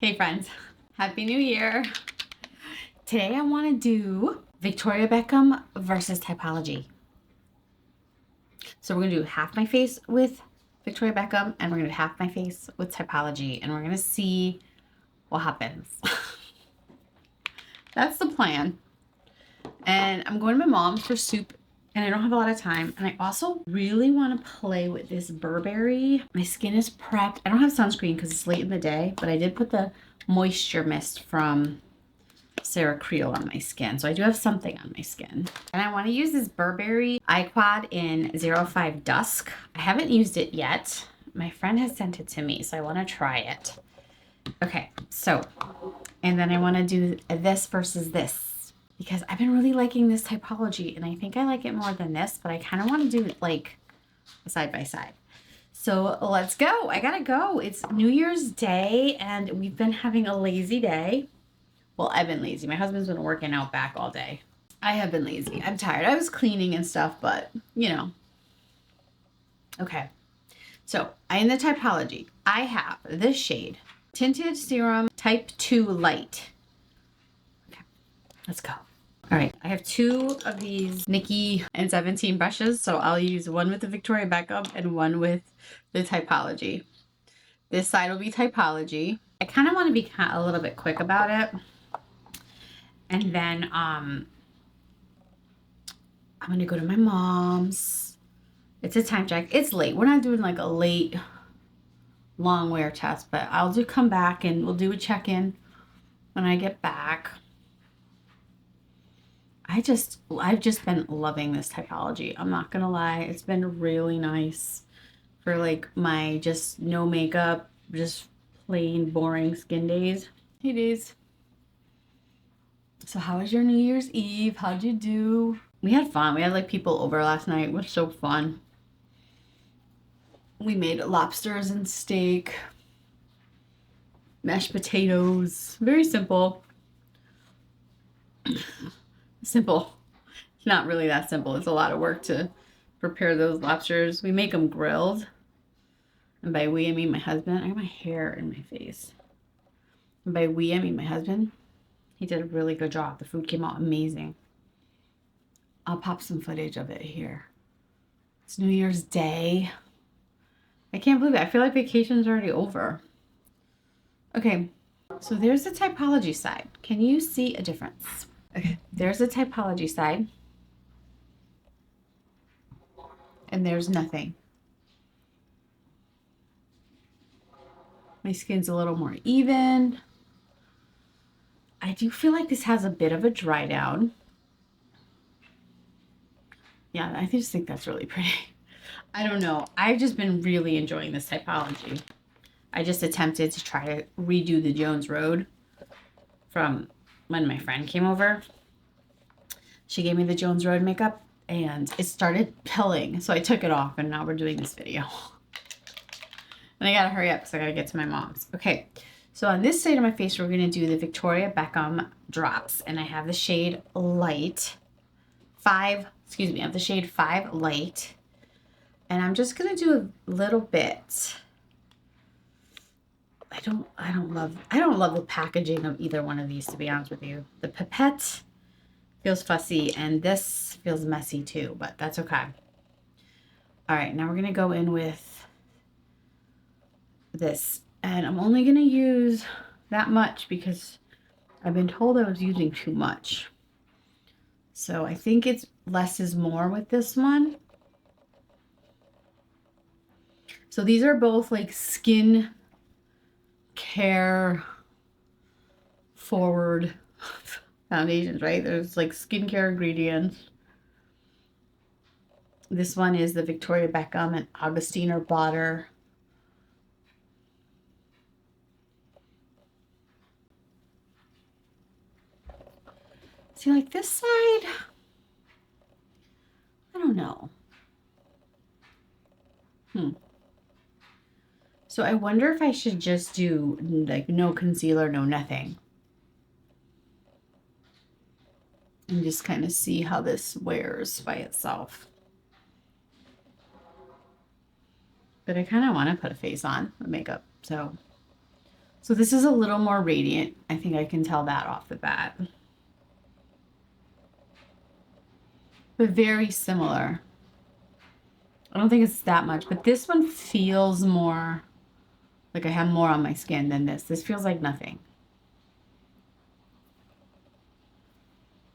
Hey friends, Happy New Year. Today I want to do Victoria Beckham versus Typology. So we're going to do half my face with Victoria Beckham and we're going to do half my face with Typology and we're going to see what happens. That's the plan. And I'm going to my mom's for soup and I don't have a lot of time. And I also really want to play with this Burberry. My skin is prepped. I don't have sunscreen because it's late in the day, but I did put the moisture mist from Sarah Creel on my skin. So I do have something on my skin. And I want to use this Burberry Eye Quad in 05 Dusk. I haven't used it yet. My friend has sent it to me, so I want to try it. Okay, so, and then I want to do this versus this because I've been really liking this Typology and I think I like it more than this, but I kind of want to do it like side by side. So let's go. I gotta go. It's New Year's Day and we've been having a lazy day. Well, I've been lazy. My husband's been working out back all day. I have been lazy. I'm tired. I was cleaning and stuff, but you know. Okay. So in the Typology, I have this shade, Tinted Serum Type 2 Light. Okay, let's go. All right, I have two of these Nikki and 17 brushes, so I'll use one with the Victoria Beckham and one with the Typology. This side will be Typology. I kind of want to be a little bit quick about it. And then I'm going to go to my mom's. It's a time check. It's late. We're not doing like a late long wear test, but I'll come back and we'll do a check-in when I get back. I've just been loving this Typology. I'm not gonna lie, it's been really nice for like my just no makeup, just plain boring skin days. Hey days. So how was your New Year's Eve? How'd you do? We had fun. We had like people over last night. It was so fun. We made lobsters and steak, mashed potatoes. Very simple. Simple. It's not really that simple. It's a lot of work to prepare those lobsters. We make them grilled. And by we, I mean my husband. I got my hair in my face. And by we, I mean my husband. He did a really good job. The food came out amazing. I'll pop some footage of it here. It's New Year's Day. I can't believe it. I feel like vacation's already over. Okay, so there's the Typology side. Can you see a difference? Okay, there's the Typology side. And there's nothing. My skin's a little more even. I do feel like this has a bit of a dry down. Yeah, I just think that's really pretty. I don't know. I've just been really enjoying this Typology. I just attempted to try to redo the Jones Road from when my friend came over. She gave me the Jones Road makeup and it started pilling. So I took it off and now we're doing this video. And I gotta hurry up because I gotta get to my mom's. Okay, so on this side of my face, we're gonna do the Victoria Beckham Drops. And I have the shade Light. I have the shade 5 Light. And I'm just gonna do a little bit. I don't love the packaging of either one of these, to be honest with you. The pipette feels fussy and this feels messy too, but that's okay. All right, now we're gonna go in with this. And I'm only gonna use that much because I've been told I was using too much. So I think it's less is more with this one. So these are both like skin care forward foundations, right? There's like skincare ingredients. This one is the Victoria Beckham and Augustiner Blotter. See, like this side, I don't know. So I wonder if I should just do like no concealer, no nothing. And just kind of see how this wears by itself. But I kind of want to put a face on with makeup, so So this is a little more radiant. I think I can tell that off the bat. But very similar. I don't think it's that much, but this one feels more like I have more on my skin than this. This feels like nothing.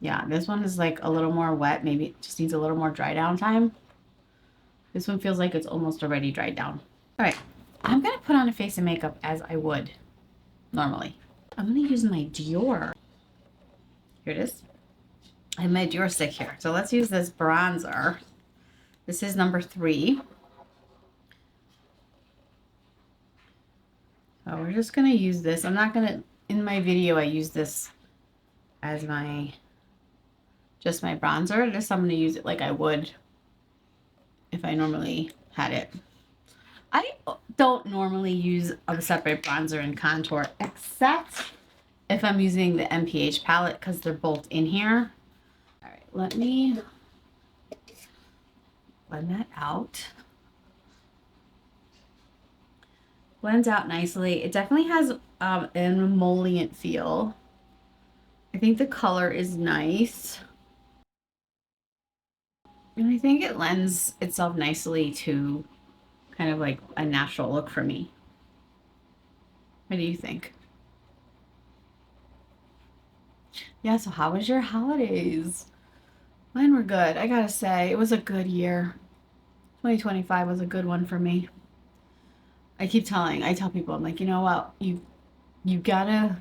Yeah, this one is like a little more wet. Maybe it just needs a little more dry down time. This one feels like it's almost already dried down. All right, I'm gonna put on a face of makeup as I would normally. I'm gonna use my Dior. Here it is. I have my Dior stick here. So let's use this bronzer. This is number 3. So we're just gonna use this. I'm not gonna, in my video, I use this as my, just my bronzer. Just I'm gonna use it like I would if I normally had it. I don't normally use a separate bronzer and contour, except if I'm using the MPH palette because they're both in here. All right, let me blend that out. Blends out nicely. It definitely has an emollient feel. I think the color is nice. And I think it lends itself nicely to kind of like a natural look for me. What do you think? Yeah, so how was your holidays? Mine were good. I gotta say, it was a good year. 2025 was a good one for me. I tell people, I'm like, you know what? You gotta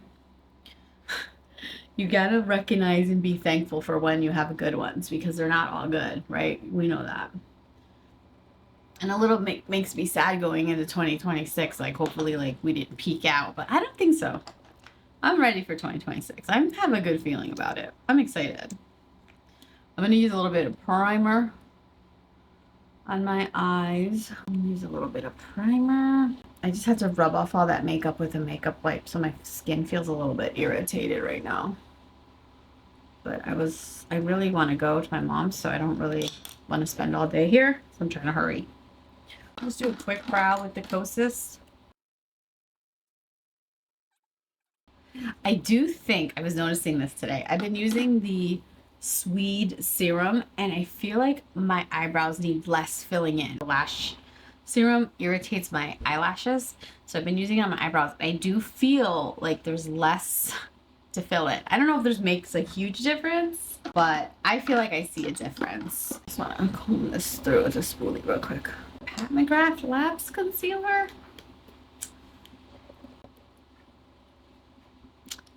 recognize and be thankful for when you have good ones, because they're not all good, right? We know that. And a little makes me sad going into 2026. Like, hopefully, like, we didn't peak out, but I don't think so. I'm ready for 2026. I have a good feeling about it. I'm excited. I'm gonna use a little bit of primer on my eyes. I'm gonna use a little bit of primer. I just had to rub off all that makeup with a makeup wipe, so my skin feels a little bit irritated right now. But I really want to go to my mom's, so I don't really want to spend all day here, so I'm trying to hurry. Let's do a quick brow with the Kosas. I do think, I was noticing this today, I've been using the Swede serum, and I feel like my eyebrows need less filling in. The lash serum irritates my eyelashes, so I've been using it on my eyebrows. I do feel like there's less to fill it. I don't know if this makes a huge difference, but I feel like I see a difference. Just want to comb this through with a spoolie real quick. Pat McGrath Labs Concealer.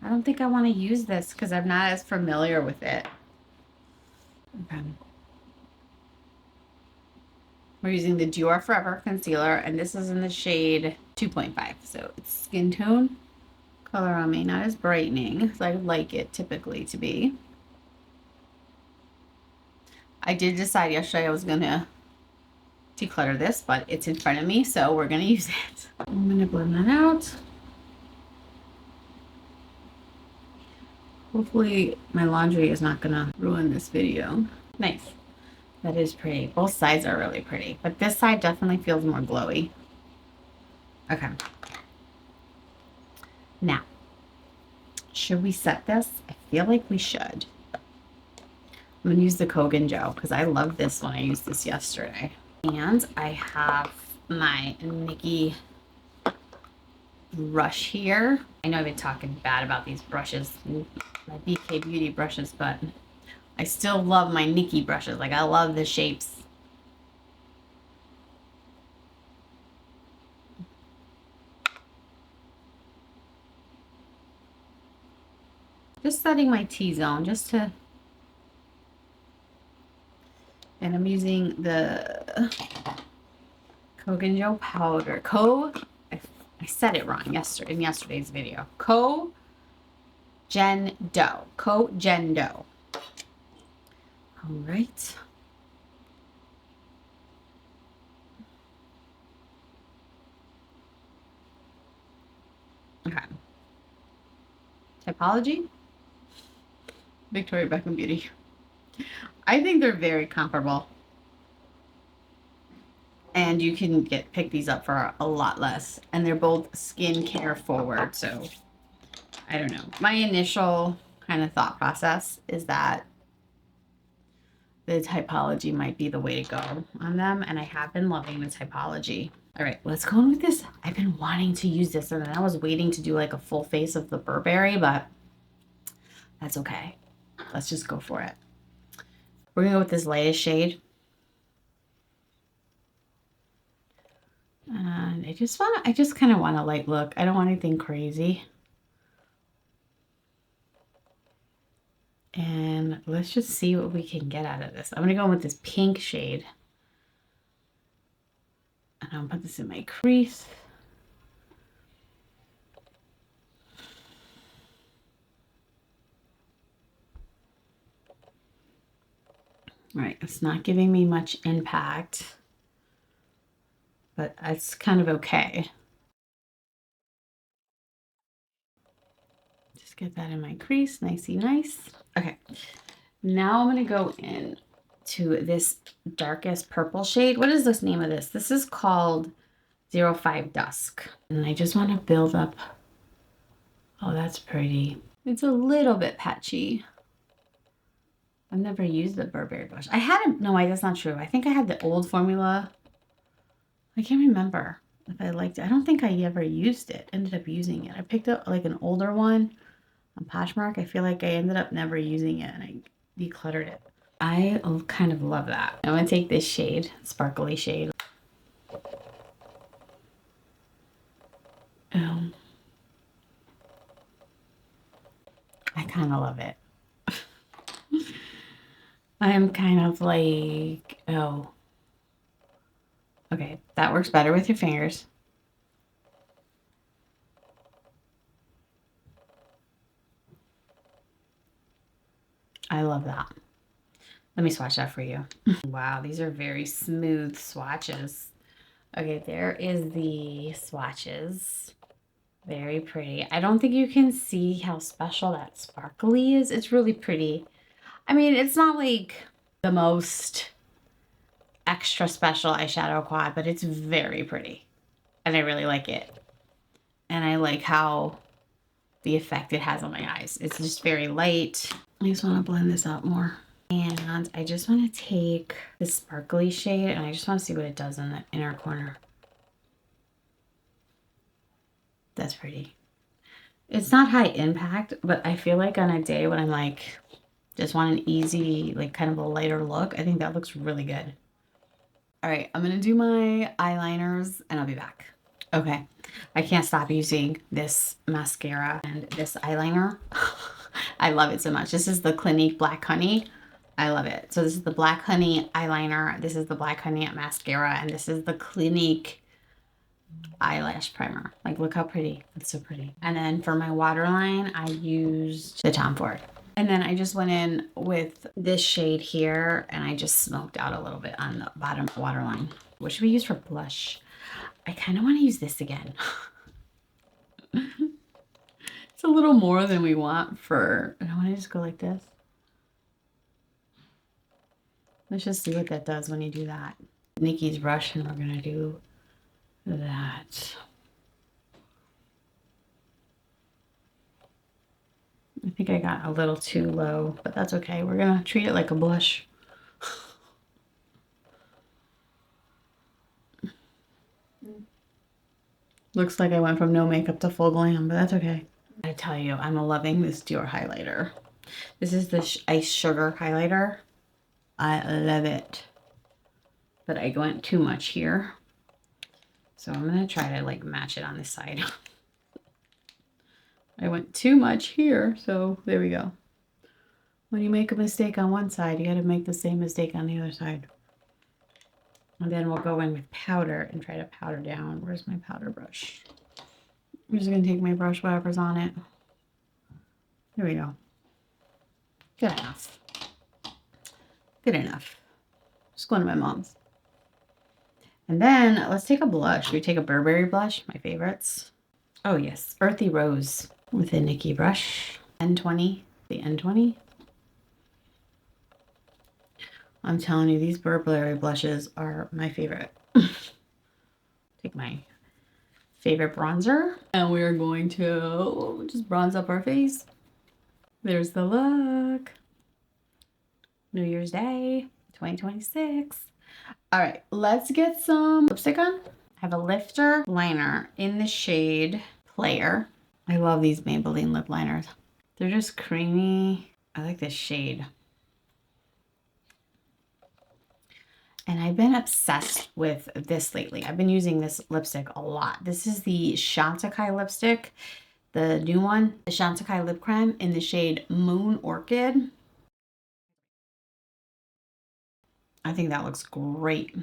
I don't think I want to use this because I'm not as familiar with it. Okay. We're using the Dior Forever Concealer, and this is in the shade 2.5. So it's skin tone color on me, not as brightening as I like it typically to be. I did decide yesterday I was going to declutter this, but it's in front of me, so we're going to use it. I'm going to blend that out. Hopefully my laundry is not gonna ruin this video. Nice. That is pretty. Both sides are really pretty, but this side definitely feels more glowy. Okay. Now, should we set this? I feel like we should. I'm gonna use the Kogan gel because I love this one. I used this yesterday. And I have my Nikki brush here. I know I've been talking bad about these brushes, my BK Beauty brushes, but I still love my Nikki brushes. Like, I love the shapes. Just setting my T-zone just to, and I'm using the Kogan Gel powder. I said it wrong in yesterday's video. Kogendo. All right. Okay. Typology. Victoria Beckham Beauty. I think they're very comparable. And you can pick these up for a lot less. And they're both skincare forward. So I don't know. My initial kind of thought process is that the Typology might be the way to go on them. And I have been loving the Typology. All right, let's go in with this. I've been wanting to use this, and then I was waiting to do like a full face of the Burberry, but that's okay. Let's just go for it. We're gonna go with this lightest shade. And I just kind of want a light look. I don't want anything crazy. And let's just see what we can get out of this. I'm gonna go in with this pink shade. And I'm gonna put this in my crease. All right, it's not giving me much impact, but it's kind of okay. Just get that in my crease, nicey nice. Okay, now I'm gonna go in to this darkest purple shade. What is this name of this? This is called 05 Dusk. And I just want to build up. Oh, that's pretty. It's a little bit patchy. I've never used the Burberry blush. I had it. No, that's not true. I think I had the old formula. I can't remember if I liked it. I don't think I ever used it. Ended up using it. I picked up like an older one on Poshmark. I feel like I ended up never using it and I decluttered it. I kind of love that. I'm going to take this shade, sparkly shade. I kind of love it. I'm kind of like, oh. Okay, that works better with your fingers. I love that. Let me swatch that for you. Wow, these are very smooth swatches. Okay, there is the swatches. Very pretty. I don't think you can see how special that sparkly is. It's really pretty. I mean, it's not like the most extra special eyeshadow quad, but it's very pretty. And I really like it. And I like how the effect it has on my eyes. It's just very light. I just want to blend this out more. And I just want to take this sparkly shade and I just want to see what it does in the inner corner. That's pretty. It's not high impact, but I feel like on a day when I'm like, just want an easy, like kind of a lighter look, I think that looks really good. All right, I'm gonna do my eyeliners and I'll be back. Okay, I can't stop using this mascara and this eyeliner. I love it so much. This is the Clinique Black Honey. I love it. So this is the Black Honey eyeliner. This is the Black Honey mascara. And this is the Clinique eyelash primer. Like, look how pretty. It's so pretty. And then for my waterline, I used the Tom Ford. And then I just went in with this shade here and I just smoked out a little bit on the bottom waterline. What should we use for blush? I kind of want to use this again. It's a little more than we want for, and I want to just go like this. Let's just see what that does when you do that. Nikki's brush and we're going to do that. I think I got a little too low, but that's okay. We're going to treat it like a blush. Looks like I went from no makeup to full glam, but that's okay. I tell you, I'm loving this Dior highlighter. This is the Ice Sugar highlighter. I love it. But I went too much here. So I'm going to try to like match it on this side. I went too much here, so there we go. When you make a mistake on one side, you got to make the same mistake on the other side. And then we'll go in with powder and try to powder down. Where's my powder brush? I'm just going to take my brush, whatever's on it. There we go. Good enough. Good enough. Just going to my mom's. And then let's take a blush. We take a Burberry blush, my favorites. Oh yes, Earthy Rose with a Nikki brush. N20, the N20. I'm telling you, these Burberry blushes are my favorite. Take my favorite bronzer. And we're going to just bronze up our face. There's the look. New Year's Day, 2026. All right, let's get some lipstick on. I have a lifter liner in the shade Player. I love these Maybelline lip liners. They're just creamy. I like this shade. And I've been obsessed with this lately. I've been using this lipstick a lot. This is the Chantecaille lipstick, the new one, the Chantecaille lip creme in the shade Moon Orchid. I think that looks great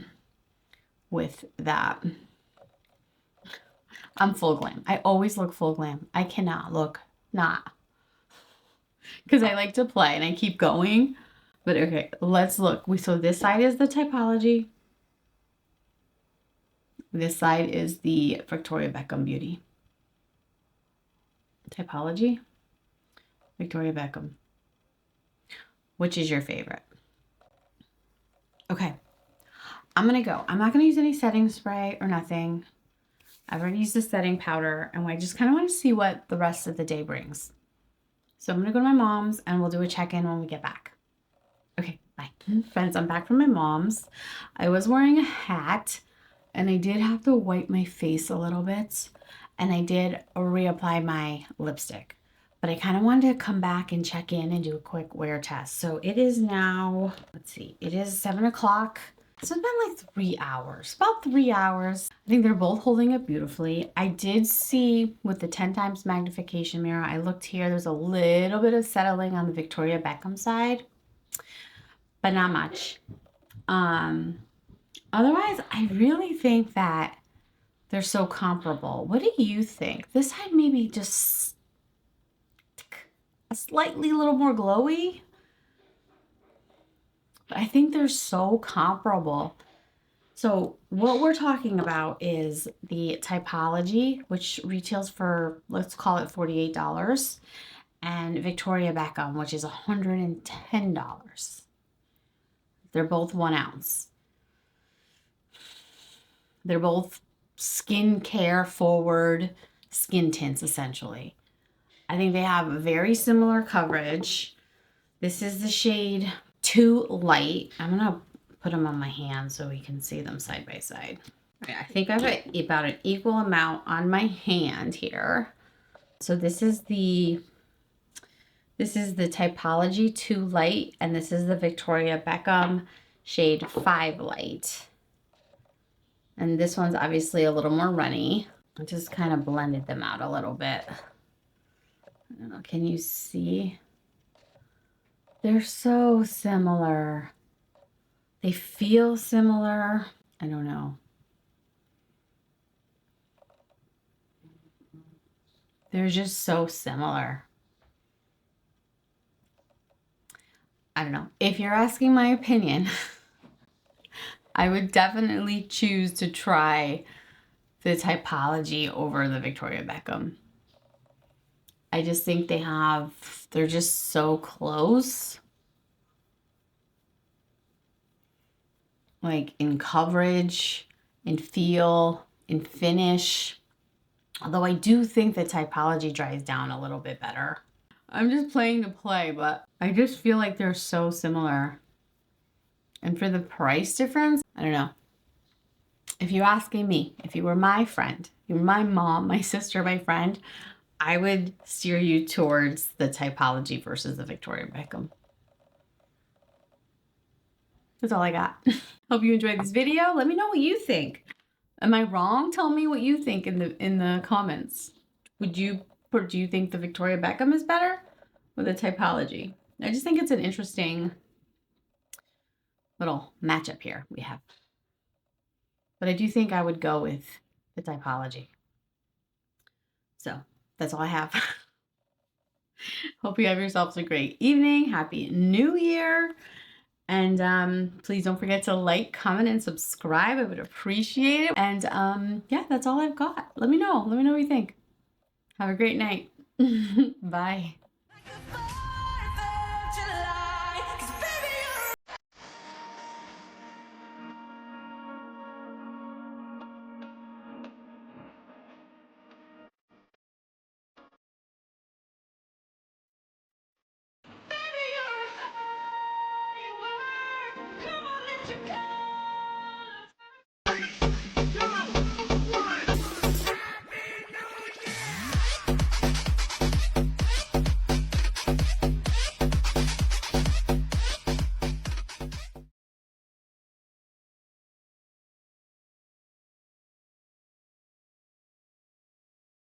with that. I'm full glam. I always look full glam. I cannot look not. Because I like to play and I keep going. But okay, let's look. So this side is the Typology. This side is the Victoria Beckham Beauty. Typology, Victoria Beckham. Which is your favorite? Okay, I'm going to go. I'm not going to use any setting spray or nothing. I've already used the setting powder, and I just kind of want to see what the rest of the day brings. So I'm going to go to my mom's, and we'll do a check-in when we get back. Okay, bye. Friends, I'm back from my mom's. I was wearing a hat, and I did have to wipe my face a little bit, and I did reapply my lipstick. But I kind of wanted to come back and check in and do a quick wear test. So it is now, let's see, it is 7 o'clock. So it's been like 3 hours, about 3 hours. I think they're both holding up beautifully. I did see with the 10 times magnification mirror, I looked here, there's a little bit of settling on the Victoria Beckham side, but not much. Otherwise, I really think that they're so comparable. What do you think? This side maybe just a slightly little more glowy. I think they're so comparable. So what we're talking about is the Typology, which retails for, let's call it $48, and Victoria Beckham, which is $110. They're both 1 ounce. They're both skincare forward skin tints, essentially. I think they have very similar coverage. This is the shade Too Light. I'm going to put them on my hand so we can see them side by side. Okay, I think I have about an equal amount on my hand here. So this is the Typology Too Light, and this is the Victoria Beckham shade 5 Light. And this one's obviously a little more runny. I just kind of blended them out a little bit. I don't know, can you see? They're so similar. They feel similar. I don't know. They're just so similar. I don't know. If you're asking my opinion, I would definitely choose to try the Typology over the Victoria Beckham. I just think they're just so close. Like in coverage, in feel, in finish. Although I do think the Typology dries down a little bit better. I'm just playing to play, but I just feel like they're so similar. And for the price difference, I don't know. If you're asking me, if you were my friend, you were my mom, my sister, my friend, I would steer you towards the Typology versus the Victoria Beckham. That's all I got. Hope you enjoyed this video. Let me know what you think. Am I wrong? Tell me what you think in the comments. Do you think the Victoria Beckham is better or the Typology? I just think it's an interesting little matchup here we have. But I do think I would go with the Typology. So that's all I have. Hope you have yourselves a great evening. Happy New Year. And please don't forget to like, comment, and subscribe. I would appreciate it. And yeah, that's all I've got. Let me know. Let me know what you think. Have a great night. Bye. you come.